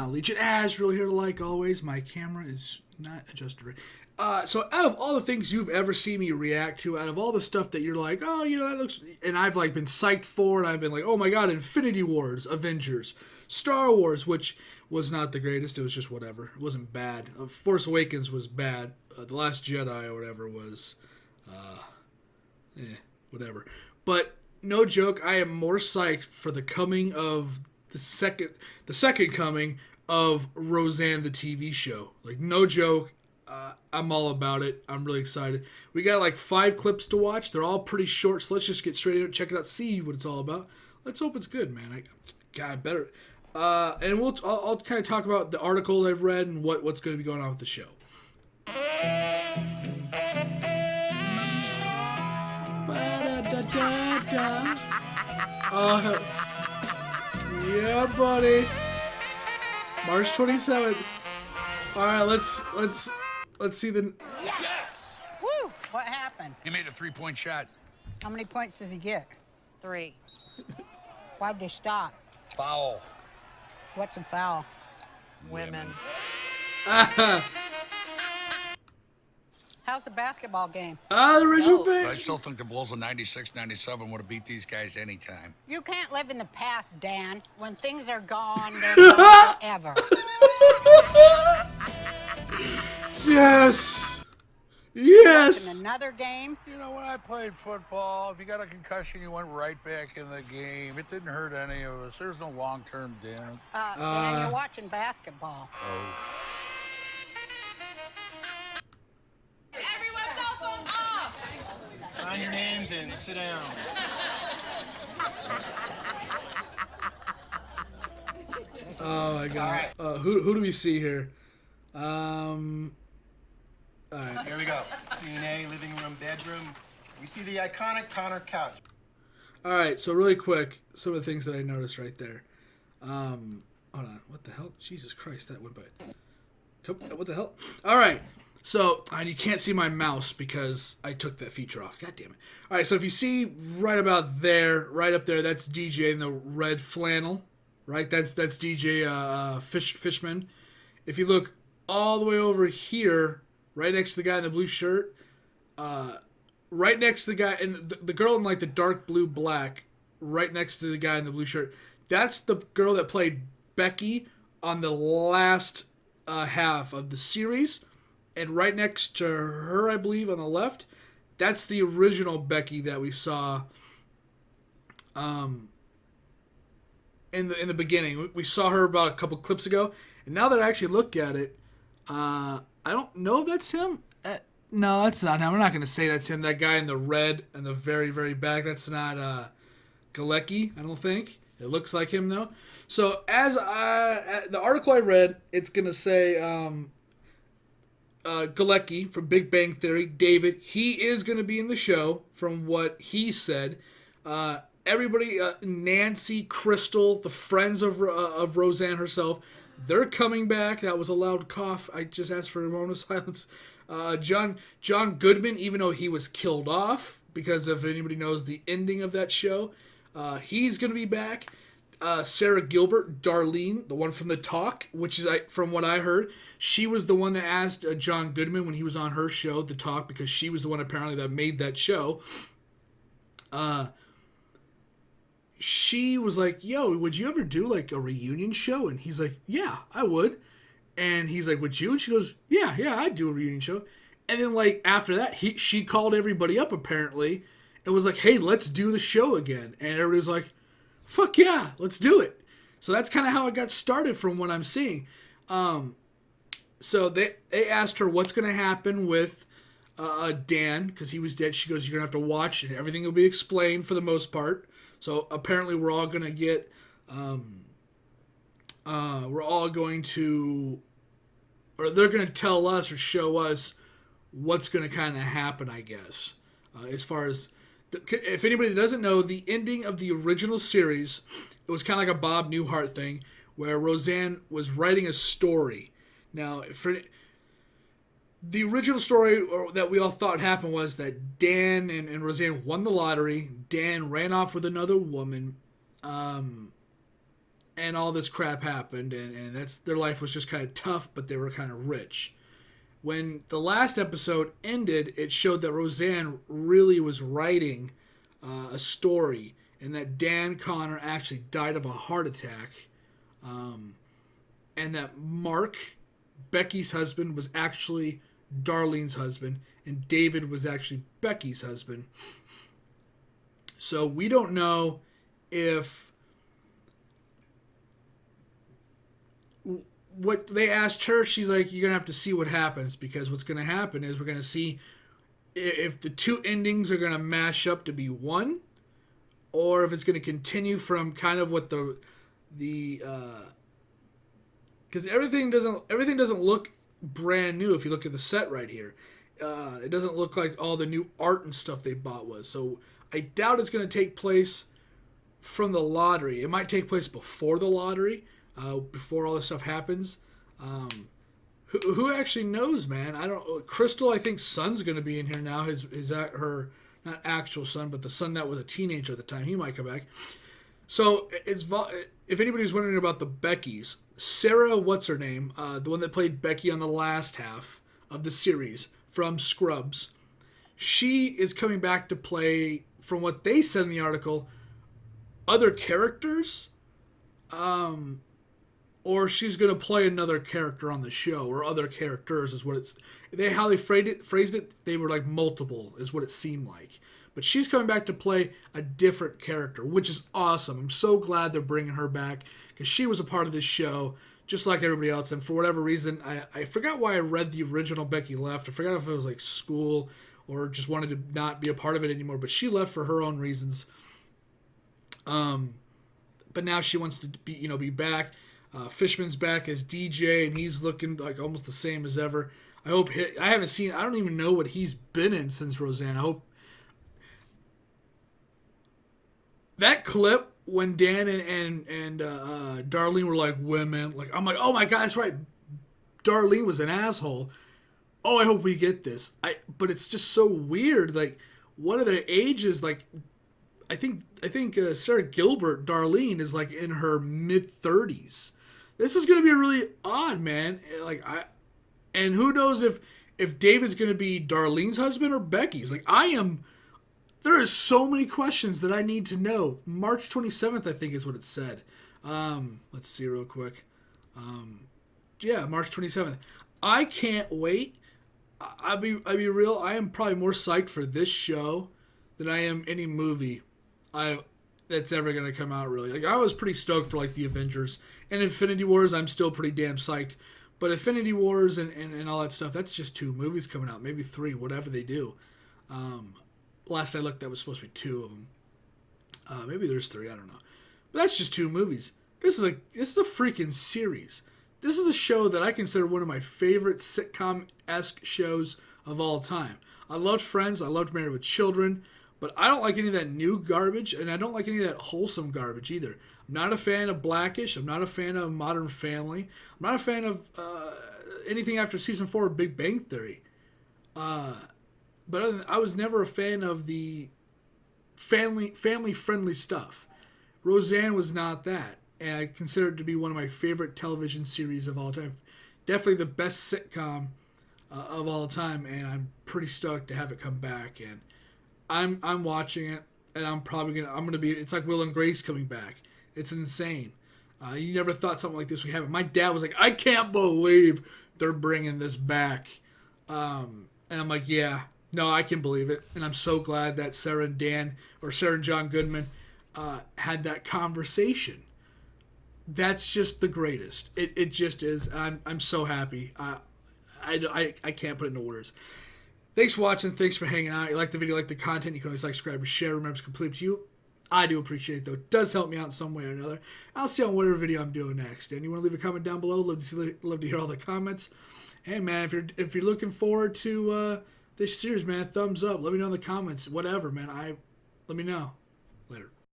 Legion Azrael here like always. My camera is not adjusted right. So out of all the things you've ever seen me react to, out of all the stuff that you're like, oh, that looks, and I've like been psyched for, and I've been like, oh my god, Infinity Wars, Avengers, Star Wars, which was not the greatest. It was just whatever. It wasn't bad. Force Awakens was bad. The Last Jedi or whatever was, whatever. But no joke, I am more psyched for the coming of the second coming of Roseanne the TV show. Like, no joke. I'm all about it. I'm really excited. We got like 5 clips to watch. They're all pretty short, so let's just get straight into it, check it out, see what it's all about. Let's hope it's good, man. Better. And I'll kind of talk about the article I've read and what's going to be going on with the show. Yeah, buddy. March 27th. All right, let's see the. Yes! Woo! What happened? He made a 3-point shot. How many points does he get? 3. Why'd they stop? Foul. What's a foul? Women. How's the basketball game? The original But I page. still think the Bulls of 96, 97 would have beat these guys anytime. You can't live in the past, Dan. When things are gone, they're gone forever. Yes. Yes. In another game? You know, when I played football, if you got a concussion, you went right back in the game. It didn't hurt any of us. There's no long-term damage. Dan, you're watching basketball. Everyone, cell phones off! Sign your names and sit down. Oh my god. Who do we see here? All right. Here we go. CNA, living room, bedroom. We see the iconic Connor couch. All right. So really quick, some of the things that I noticed right there. Hold on. What the hell? Jesus Christ, that went by. What the hell? All right. So, and you can't see my mouse because I took that feature off. God damn it. All right. So if you see right about there, right up there, that's DJ in the red flannel. Right. That's DJ Fishman. If you look all the way over here, right next to the guy in the blue shirt, right next to the guy, and the girl in like the dark blue black, right next to the guy in the blue shirt, that's the girl that played Becky on the last half of the series. And right next to her, I believe, on the left, that's the original Becky that we saw in the beginning. We saw her about a couple clips ago. And now that I actually look at it, I don't know if that's him. No, that's not him. I'm not going to say that's him. That guy in the red and the very, very back, that's not Galecki, I don't think. It looks like him, though. So as the article I read, it's going to say Galecki from Big Bang Theory, David, he is going to be in the show from what he said. Everybody, Nancy, Crystal, the friends of Roseanne herself, they're coming back. That was a loud cough. I just asked for a moment of silence. John Goodman, even though he was killed off, because if anybody knows the ending of that show, he's going to be back. Sarah Gilbert, Darlene, the one from The Talk, which is, from what I heard, she was the one that asked John Goodman when he was on her show, The Talk, because she was the one apparently that made that show. She was like, yo, would you ever do like a reunion show? And he's like, yeah, I would. And he's like, would you? And she goes, yeah, I'd do a reunion show. And then like after that, she called everybody up apparently and was like, hey, let's do the show again. And everybody was like, fuck yeah, let's do it. So that's kind of how it got started from what I'm seeing. So they asked her what's going to happen with Dan because he was dead. She goes, you're going to have to watch and everything will be explained for the most part. So apparently we're all going to get, we're all going to, or they're going to tell us or show us what's going to kind of happen, I guess. As far as, if anybody doesn't know, the ending of the original series, it was kind of like a Bob Newhart thing where Roseanne was writing a story. Now, for the original story that we all thought happened was that Dan and Roseanne won the lottery. Dan ran off with another woman. and all this crap happened, and that's their life was just kind of tough, but they were kind of rich. When the last episode ended, it showed that Roseanne really was writing a story, and that Dan Connor actually died of a heart attack, and that Mark, Becky's husband, was actually Darlene's husband, and David was actually Becky's husband. So we don't know if what they asked her, she's like, you're going to have to see what happens, because what's going to happen is we're going to see if the two endings are going to mash up to be one, or if it's going to continue from kind of what the because everything doesn't look brand new if you look at the set right here. It doesn't look like all the new art and stuff they bought was. So I doubt it's going to take place from the lottery. It might take place before the lottery, before all this stuff happens. Who actually knows, man? I don't. Crystal, I think, son's going to be in here now. Her not actual son, but the son that was a teenager at the time. He might come back. So if anybody's wondering about the Beckys, Sarah, what's her name, the one that played Becky on the last half of the series from Scrubs, she is coming back to play, from what they said in the article, other characters, or she's going to play another character on the show, or other characters is what it's. How they phrased it, they were like multiple, is what it seemed like. But she's coming back to play a different character, which is awesome. I'm so glad they're bringing her back, because she was a part of this show, just like everybody else. And for whatever reason, I forgot why I read the original Becky left. I forgot if it was like school or just wanted to not be a part of it anymore. But she left for her own reasons. But now she wants to be back. Fishman's back as DJ, and he's looking like almost the same as ever. I don't even know what he's been in since Roseanne. I hope that clip when Dan and Darlene were like women, like I'm like, oh my god, that's right. Darlene was an asshole. Oh, I hope we get this. But it's just so weird. Like, what are their ages? Like, I think Sarah Gilbert, Darlene, is like in her mid-30s. This is gonna be really odd, man. And who knows if David's gonna be Darlene's husband or Becky's. Like, there is so many questions that I need to know. March 27th, I think is what it said. Let's see real quick. Yeah, March 27th. I can't wait. I'll be real. I am probably more psyched for this show than I am any movie that's ever going to come out, really. Like, I was pretty stoked for, like, the Avengers. And Infinity Wars, I'm still pretty damn psyched. But Infinity Wars and all that stuff, that's just 2 movies coming out. Maybe 3, whatever they do. Last I looked, that was supposed to be 2 of them. Maybe there's 3, I don't know. But that's just 2 movies. This is a freaking series. This is a show that I consider one of my favorite sitcom-esque shows of all time. I loved Friends. I loved Married with Children. But I don't like any of that new garbage, and I don't like any of that wholesome garbage either. I'm not a fan of Blackish. I'm not a fan of Modern Family. I'm not a fan of anything after season 4 of Big Bang Theory. But I was never a fan of the family-friendly stuff. Roseanne was not that. And I consider it to be one of my favorite television series of all time. Definitely the best sitcom of all time, and I'm pretty stoked to have it come back. And I'm watching it, and I'm gonna be. It's like Will and Grace coming back. It's insane. You never thought something like this would happen. My dad was like, I can't believe they're bringing this back. And I'm like, yeah, no, I can believe it. And I'm so glad that Sarah and John Goodman had that conversation. That's just the greatest. It just is. I'm so happy. I can't put it into words. Thanks for watching. Thanks for hanging out. You like the video, like the content, you can always like, subscribe, and share. Remember, it's complete to you. I do appreciate it, though. It does help me out in some way or another. I'll see you on whatever video I'm doing next. And you want to leave a comment down below? Love to hear all the comments. Hey, man, if you're looking forward to this series, man, thumbs up. Let me know in the comments. Whatever, man. Let me know.